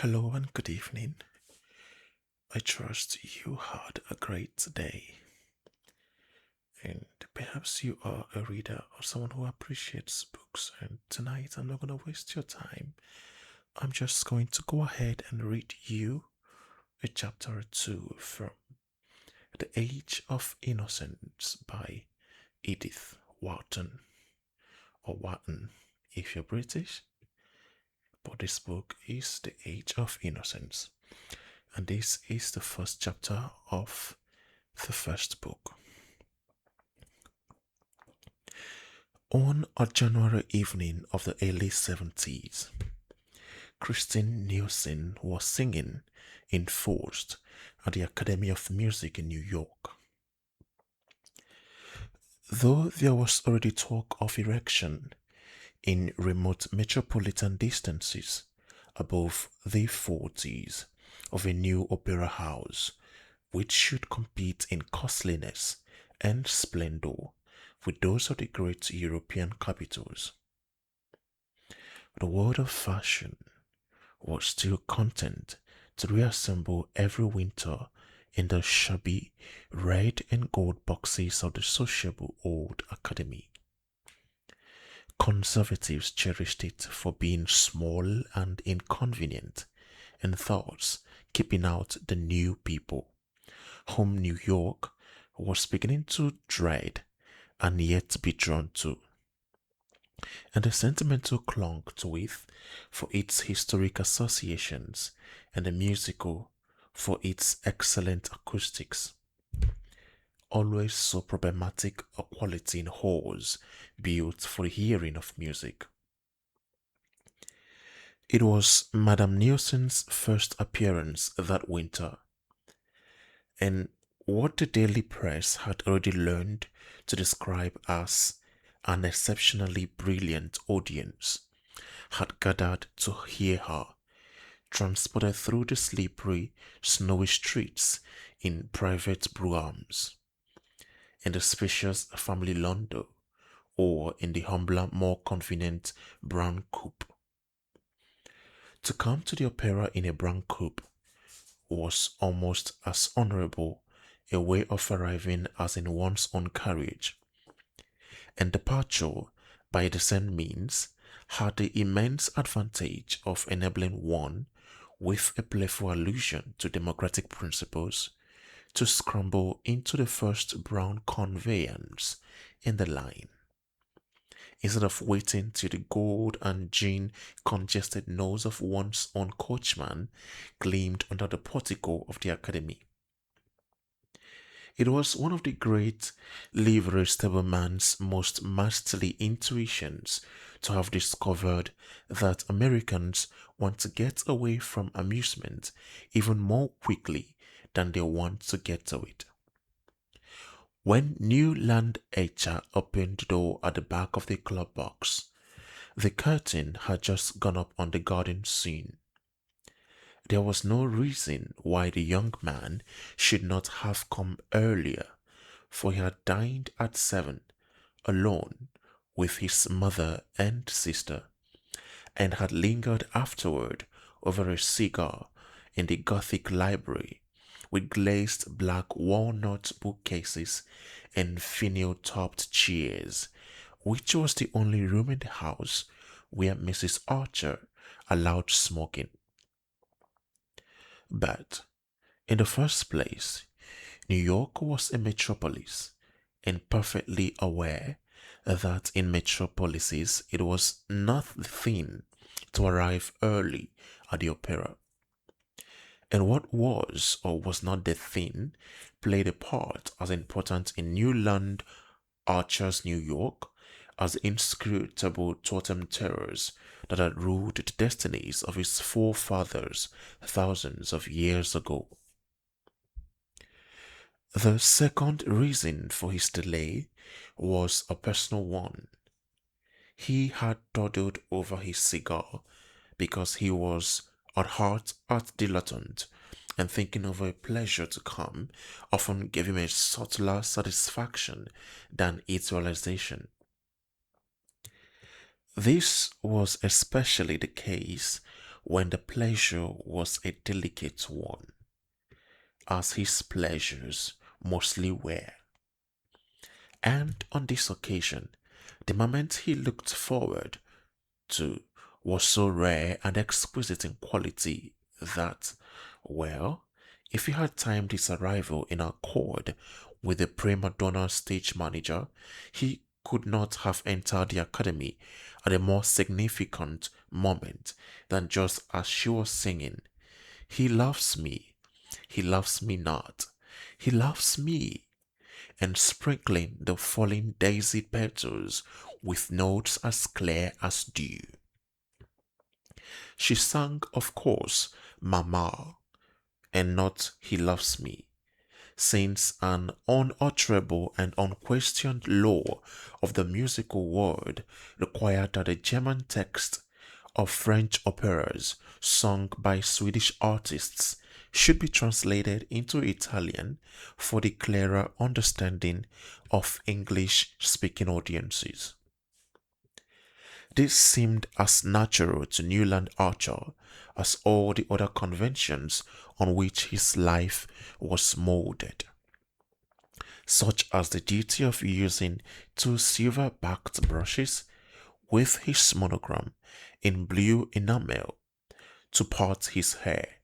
Hello and good evening. I trust you had a great day. And perhaps you are a reader or someone who appreciates books. And tonight I'm not going to waste your time. I'm just going to go ahead and read you a chapter or two from The Age of Innocence by Edith Wharton, or Wharton if you're British. But this book is The Age of Innocence. And this is the first chapter of the first book. On a January evening of the early 70s, Christine Nielsen was singing in Faust at the Academy of Music in New York. Though there was already talk of erection in remote metropolitan distances above the 40s of a new opera house which should compete in costliness and splendor with those of the great European capitals. The world of fashion was still content to reassemble every winter in the shabby red and gold boxes of the sociable old academy. Conservatives cherished it for being small and inconvenient, and thus keeping out the new people, whom New York was beginning to dread and yet to be drawn to. And the sentimental clung to it for its historic associations, and the musical for its excellent acoustics. Always so problematic a quality in halls built for the hearing of music. It was Madame Nielsen's first appearance that winter, and what the daily press had already learned to describe as an exceptionally brilliant audience had gathered to hear her, transported through the slippery, snowy streets in private broughams, in the spacious family landau, or in the humbler, more convenient brown coupe. To come to the opera in a brown coupe was almost as honorable a way of arriving as in one's own carriage, and departure by the same means had the immense advantage of enabling one, with a playful allusion to democratic principles, to scramble into the first brown conveyance in the line, instead of waiting till the gold and gin congested nose of one's own coachman gleamed under the portico of the academy. It was one of the great livery stableman's most masterly intuitions to have discovered that Americans want to get away from amusement even more quickly than they want to get to it. When Newland Etcher opened the door at the back of the club box, the curtain had just gone up on the garden scene. There was no reason why the young man should not have come earlier, for he had dined at 7, alone with his mother and sister, and had lingered afterward over a cigar in the Gothic library with glazed black walnut bookcases and finial-topped chairs, which was the only room in the house where Mrs. Archer allowed smoking. But, in the first place, New York was a metropolis, and perfectly aware that in metropolises it was not the thing to arrive early at the opera. And what was or was not the thing played a part as important in Newland Archer's New York as the inscrutable totem terrors that had ruled the destinies of his forefathers thousands of years ago. The second reason for his delay was a personal one. He had dawdled over his cigar because he was at heart art dilettante, and thinking over a pleasure to come often gave him a subtler satisfaction than its realization. This was especially the case when the pleasure was a delicate one, as his pleasures mostly were. And on this occasion, the moment he looked forward to was so rare and exquisite in quality that, well, if he had timed his arrival in accord with the prima donna stage manager, he could not have entered the academy at a more significant moment than just as she was singing, "He loves me not, he loves me," and sprinkling the falling daisy petals with notes as clear as dew. She sang, of course, "Mama," and not "He loves me," since an unutterable and unquestioned law of the musical world required that the German text of French operas sung by Swedish artists should be translated into Italian for the clearer understanding of English-speaking audiences. This seemed as natural to Newland Archer as all the other conventions on which his life was molded, such as the duty of using two silver-backed brushes with his monogram in blue enamel to part his hair,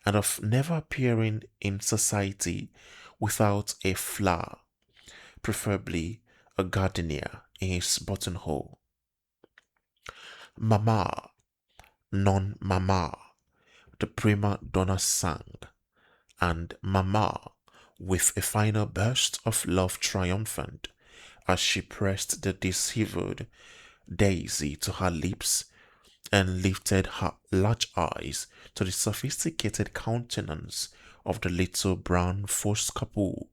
and of never appearing in society without a flower, preferably a gardenia, in his buttonhole. "Mama, non mama," the prima donna sang, and "Mama," with a final burst of love triumphant, as she pressed the disheveled daisy to her lips and lifted her large eyes to the sophisticated countenance of the little brown Foscapou,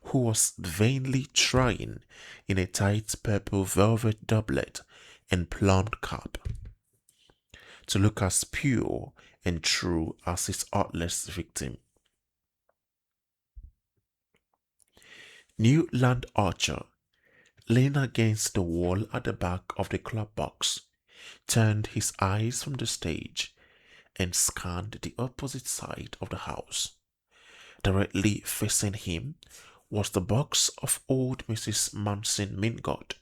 who was vainly trying in a tight purple velvet doublet and plumed cap to look as pure and true as his artless victim. Newland Archer, leaning against the wall at the back of the club box, turned his eyes from the stage and scanned the opposite side of the house. Directly facing him was the box of old Mrs. Manson Mingott,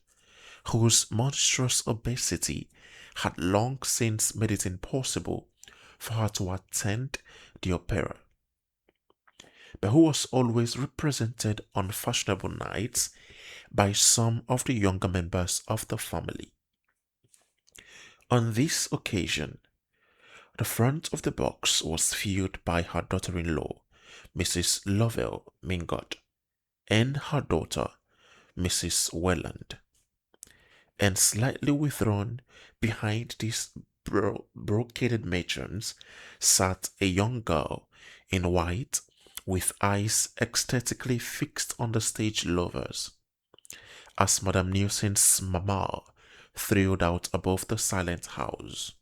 whose monstrous obesity had long since made it impossible for her to attend the opera, but who was always represented on fashionable nights by some of the younger members of the family. On this occasion, the front of the box was filled by her daughter-in-law, Mrs. Lovell Mingott, and her daughter, Mrs. Welland, and slightly withdrawn behind these brocaded matrons sat a young girl in white with eyes ecstatically fixed on the stage lovers, as Madame Newson's mamma thrilled out above the silent house.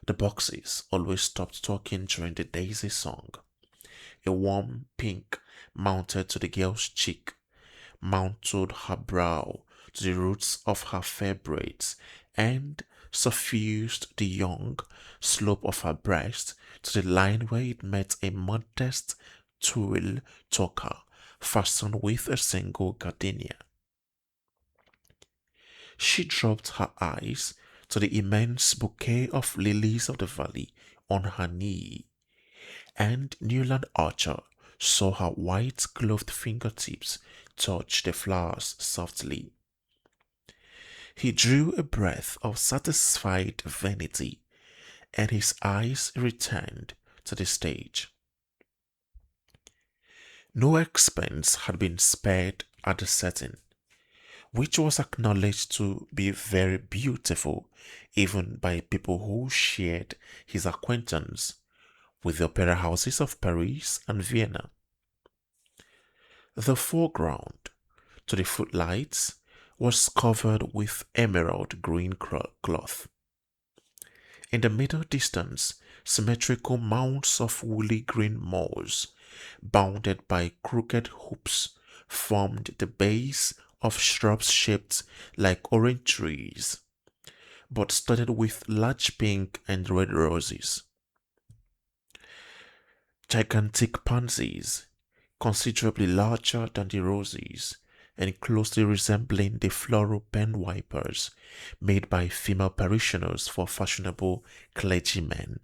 The boxes always stopped talking during the daisy song. A warm pink mounted to the girl's cheek, mounted her brow to the roots of her fair braids, and suffused the young slope of her breast to the line where it met a modest tulle toca fastened with a single gardenia. She dropped her eyes to the immense bouquet of lilies of the valley on her knee, and Newland Archer saw her white gloved fingertips touch the flowers softly. He drew a breath of satisfied vanity, and his eyes returned to the stage. No expense had been spared at the setting, which was acknowledged to be very beautiful even by people who shared his acquaintance with the opera houses of Paris and Vienna. The foreground, to the footlights, was covered with emerald green cloth. In the middle distance, symmetrical mounds of woolly green moors, bounded by crooked hoops, formed the base of shrubs shaped like orange trees. but studded with large pink and red roses. Gigantic pansies, considerably larger than the roses and closely resembling the floral pen wipers made by female parishioners for fashionable clergymen,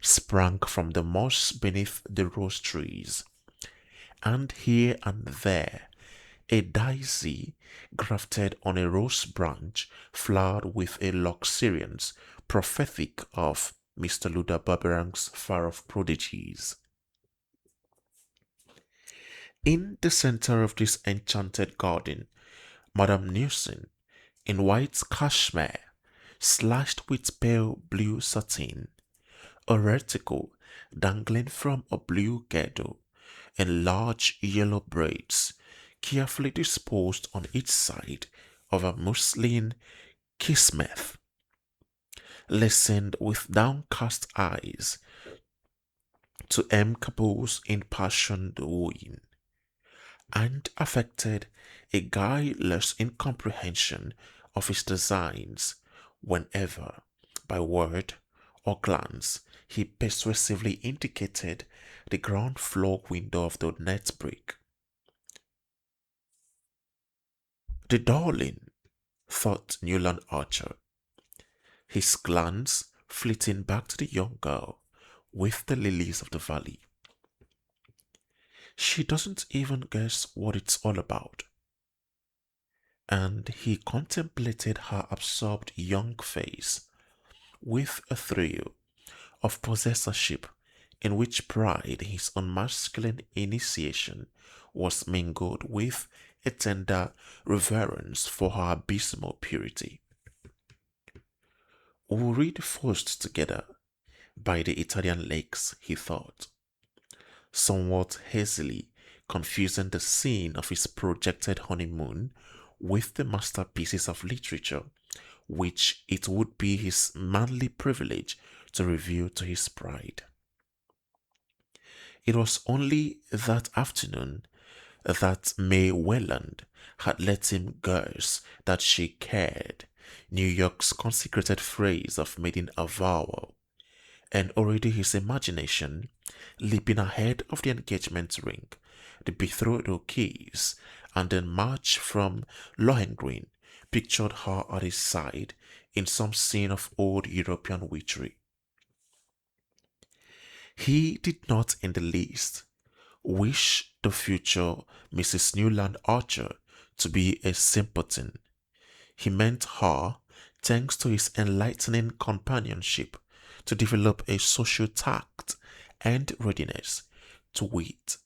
sprang from the moss beneath the rose trees, and here and there a daisy grafted on a rose branch flowered with a luxuriance prophetic of Mr. Luther Barberang's far-off prodigies. In the center of this enchanted garden, Madame Newson, in white cashmere, slashed with pale blue satin, a reticle dangling from a blue girdle, and large yellow braids, carefully disposed on each side of a muslin kismeth, listened with downcast eyes to M. Cabot's impassioned wooing, and affected a guileless incomprehension of his designs whenever, by word or glance, he persuasively indicated the ground floor window of the net brick. The darling, thought Newland Archer, his glance flitting back to the young girl with the lilies of the valley. She doesn't even guess what it's all about. And he contemplated her absorbed young face with a thrill of possessorship in which pride in his unmasculine initiation was mingled with a tender reverence for her abysmal purity. We'll read first together by the Italian lakes, he thought, somewhat hazily confusing the scene of his projected honeymoon with the masterpieces of literature which it would be his manly privilege to reveal to his bride. It was only that afternoon that May Welland had let him guess that she cared, New York's consecrated phrase of maiden avowal, and already his imagination, leaping ahead of the engagement ring, the betrothal keys, and then march from Lohengrin, pictured her at his side in some scene of old European witchery. He did not in the least wish the future Mrs. Newland Archer to be a simpleton. He meant her, thanks to his enlightening companionship, to develop a social tact and readiness to wit,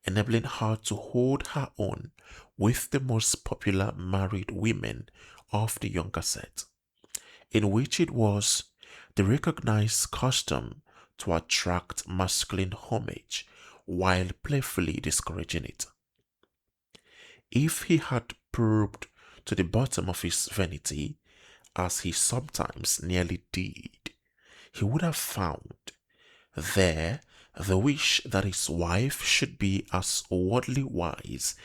enabling her to hold her own with the most popular married women of the younger set, in which it was the recognized custom to attract masculine homage while playfully discouraging it. If he had probed to the bottom of his vanity, as he sometimes nearly did, he would have found there the wish that his wife should be as worldly wise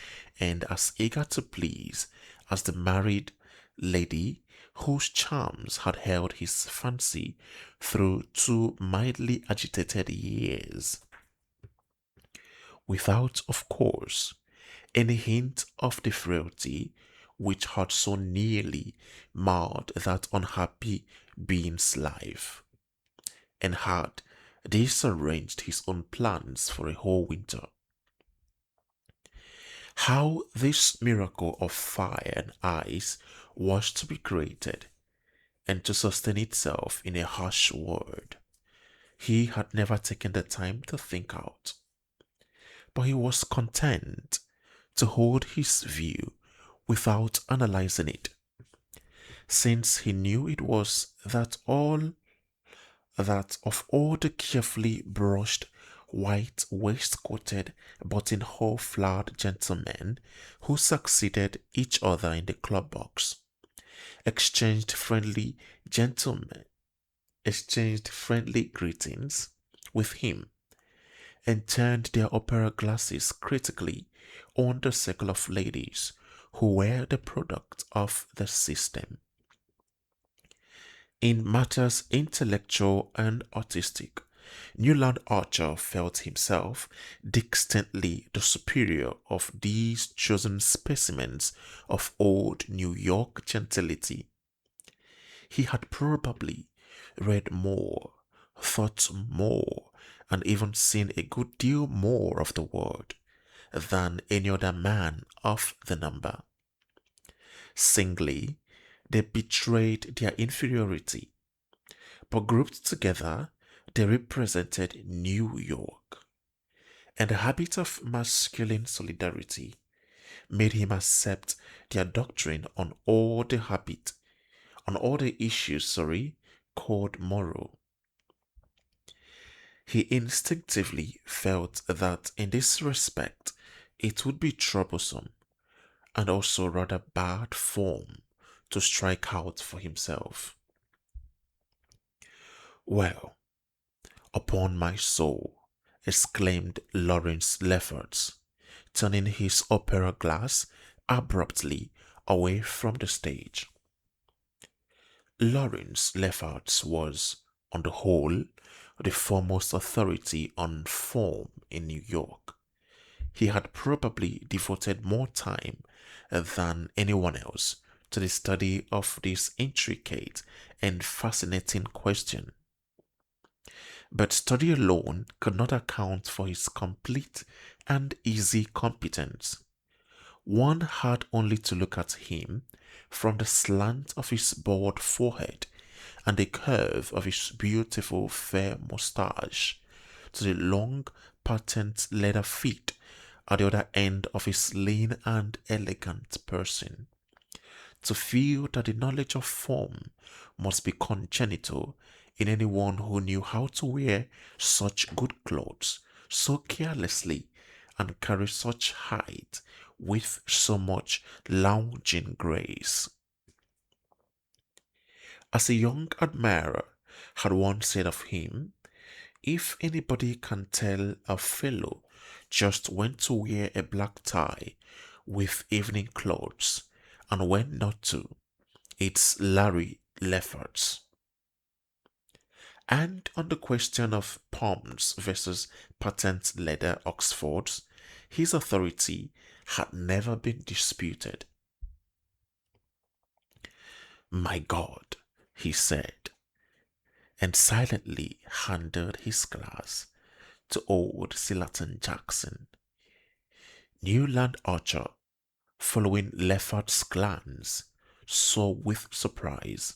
and as eager to please as the married lady whose charms had held his fancy through 2 mildly agitated years, without, of course, any hint of the frailty which had so nearly marred that unhappy being's life, and had disarranged his own plans for a whole winter. How this miracle of fire and ice was to be created and to sustain itself in a harsh world, he had never taken the time to think out. But he was content to hold his view without analyzing it, since he knew it was that of all the carefully brushed, white waistcoated, buttonhole flowered gentlemen who succeeded each other in the club box, exchanged friendly greetings with him, and turned their opera glasses critically on the circle of ladies who were the product of the system. In matters intellectual and artistic, Newland Archer felt himself distinctly the superior of these chosen specimens of old New York gentility. He had probably read more, thought more, and even seen a good deal more of the world than any other man of the number. Singly, they betrayed their inferiority, but grouped together, they represented New York. And the habit of masculine solidarity made him accept their doctrine on all the issues, called moral. He instinctively felt that in this respect it would be troublesome and also rather bad form to strike out for himself. Well, upon my soul, exclaimed Lawrence Lefferts, turning his opera glass abruptly away from the stage. Lawrence Lefferts was, on the whole, the foremost authority on form in New York. He had probably devoted more time than anyone else to the study of this intricate and fascinating question. But study alone could not account for his complete and easy competence. One had only to look at him from the slant of his bald forehead and the curve of his beautiful fair moustache to the long patent leather feet at the other end of his lean and elegant person, to feel that the knowledge of form must be congenital in anyone who knew how to wear such good clothes so carelessly and carry such height with so much lounging grace. As a young admirer had once said of him, if anybody can tell a fellow just when to wear a black tie with evening clothes and when not to, it's Larry Lefferts. And on the question of palms versus patent leather Oxfords, his authority had never been disputed. My God, he said, and silently handed his glass to old Sillerton Jackson. Newland Archer, following Lefferts' glance, saw with surprise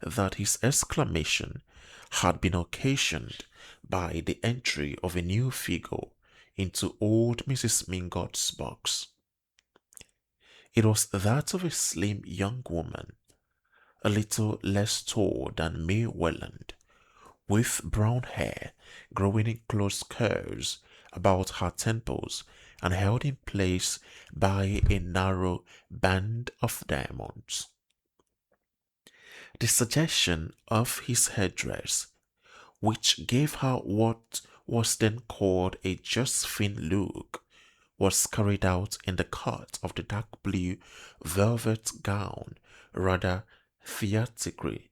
that his exclamation had been occasioned by the entry of a new figure into old Mrs. Mingot's box. It was that of a slim young woman, a little less tall than May Welland, with brown hair growing in close curls about her temples and held in place by a narrow band of diamonds. The suggestion of his headdress, which gave her what was then called a Josephine look, was carried out in the cut of the dark blue velvet gown, rather theatrically,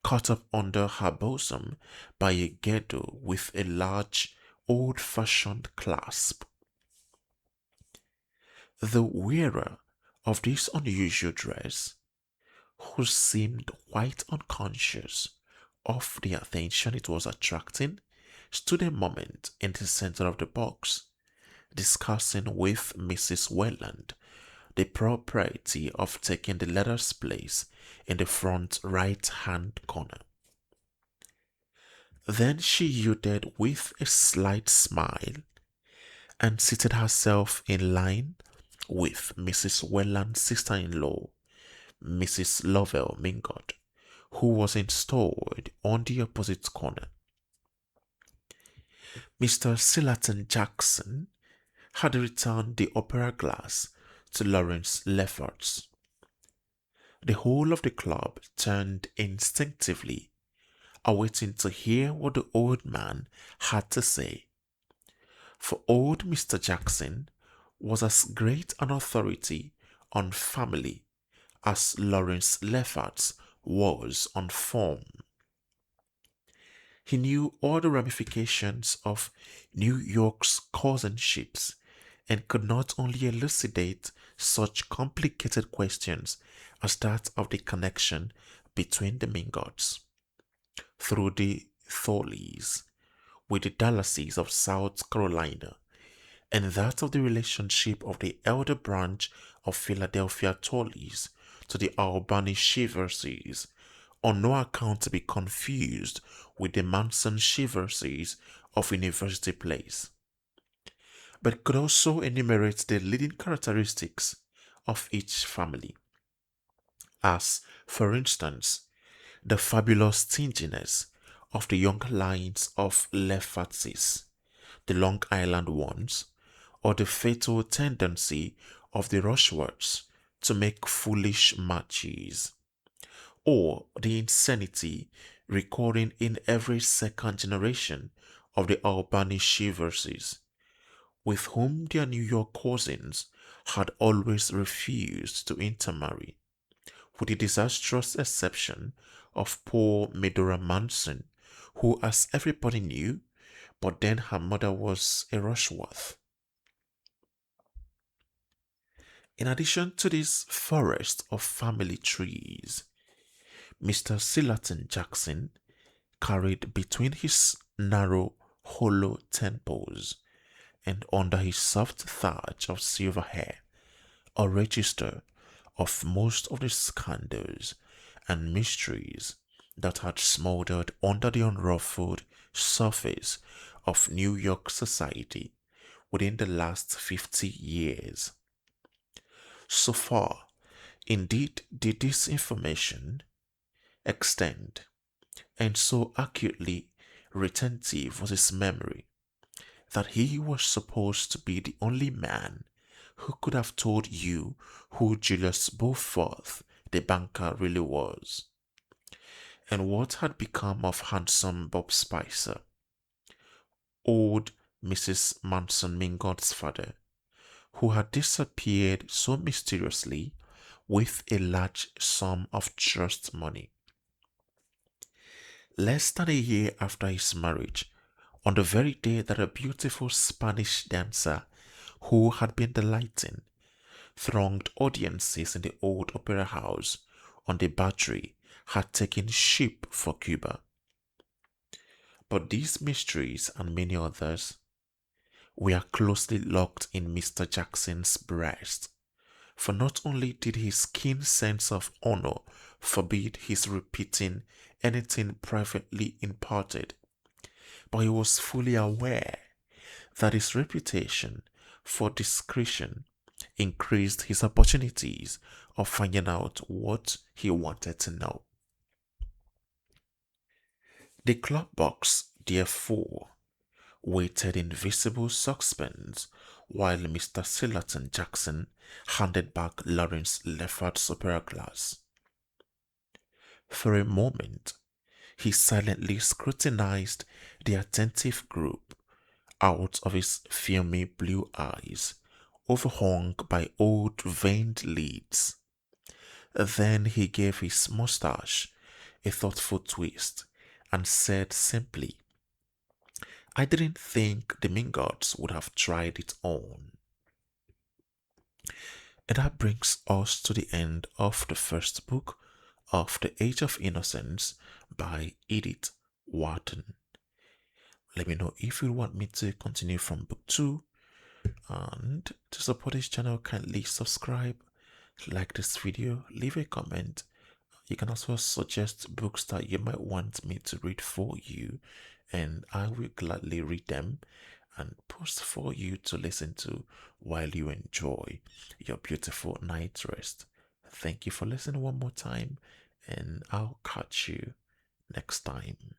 caught up under her bosom by a girdle with a large old-fashioned clasp. The wearer of this unusual dress, who seemed quite unconscious of the attention it was attracting, stood a moment in the center of the box, discussing with Mrs. Welland the propriety of taking the letter's place in the front right-hand corner. Then she yielded with a slight smile and seated herself in line with Mrs. Welland's sister-in-law, Mrs. Lovell Mingot, who was installed on the opposite corner. Mr. Sillerton Jackson had returned the opera glass to Lawrence Lefferts. The whole of the club turned instinctively, awaiting to hear what the old man had to say. For old Mr. Jackson was as great an authority on family as Lawrence Lefferts was unformed. He knew all the ramifications of New York's cousinships and could not only elucidate such complicated questions as that of the connection between the Mingots through the Thorleys with the Dallases of South Carolina, and that of the relationship of the elder branch of Philadelphia Thorleys to the Albany Shiverses, on no account to be confused with the Manson Shiverses of University Place, but could also enumerate the leading characteristics of each family, as, for instance, the fabulous stinginess of the younger lines of Leffatsis, the Long Island ones, or the fatal tendency of the Rushworths to make foolish matches, or the insanity recurring in every second generation of the Albany Shiverses, with whom their New York cousins had always refused to intermarry, with the disastrous exception of poor Medora Manson, who, as everybody knew, but then her mother was a Rushworth. In addition to this forest of family trees, Mr. Sillerton Jackson carried between his narrow, hollow temples and under his soft thatch of silver hair a register of most of the scandals and mysteries that had smoldered under the unruffled surface of New York society within the last 50 years. So far, indeed, did this information extend, and so acutely retentive was his memory, that he was supposed to be the only man who could have told you who Julius Beaufort, the banker, really was, and what had become of handsome Bob Spicer, old Mrs. Manson Mingot's father, who had disappeared so mysteriously with a large sum of trust money. Less than a year after his marriage, on the very day that a beautiful Spanish dancer who had been delighting thronged audiences in the old opera house on the Battery had taken ship for Cuba. But these mysteries and many others were closely locked in Mr. Jackson's breast, for not only did his keen sense of honor forbid his repeating anything privately imparted, but he was fully aware that his reputation for discretion increased his opportunities of finding out what he wanted to know. The club box, therefore, waited in visible suspense while Mr. Sillerton Jackson handed back Lawrence Lefferts's opera glass. For a moment, he silently scrutinized the attentive group out of his filmy blue eyes, overhung by old veined lids. Then he gave his mustache a thoughtful twist and said simply, "I didn't think the Mingots would have tried it on." And that brings us to the end of the first book of The Age of Innocence by Edith Wharton. Let me know if you want me to continue from book 2, and to support this channel, kindly subscribe, like this video, leave a comment. You can also suggest books that you might want me to read for you, and I will gladly read them and post for you to listen to while you enjoy your beautiful night rest. Thank you for listening one more time, and I'll catch you next time.